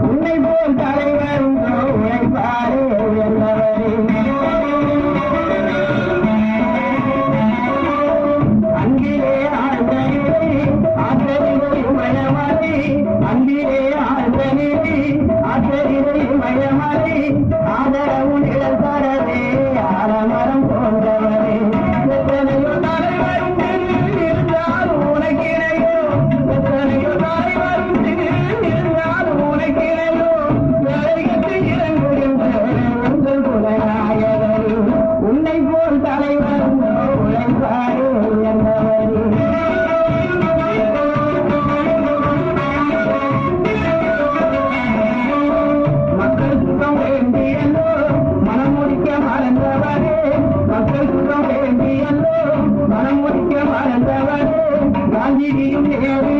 உன்னை போல் தலைவர் உழைப்பாரே என்னவரே அங்கிலே ஆழ்ந்தனிலே ஆற்றலிலே மயமலை அங்கிலே ஆழ்ந்தனிலே ஆற்றலிலே மயமலை ஆதரவு நிழல் தரவே ஆலமரம் போன்றவரே எத்தனையோ தலைவரும் இருந்தாலும் உனக்கிணையோ எத்தனையோ தலைவரும் இருந்தாலும் உனக்கிணையோ வேலைக்கு இறங்குகின்ற உங்கள் குலநாயகரே உன்னை போல் தலைவர் உழைப்பாரே என்னவரே மக்கள் சுகம் வேண்டியல்லோ மனம் முடிக்க மறந்தவரே மக்கள் சுகம் வேண்டியல்லோ மனம் முடிக்க மறந்தவரே காந்திஜியும் நேரு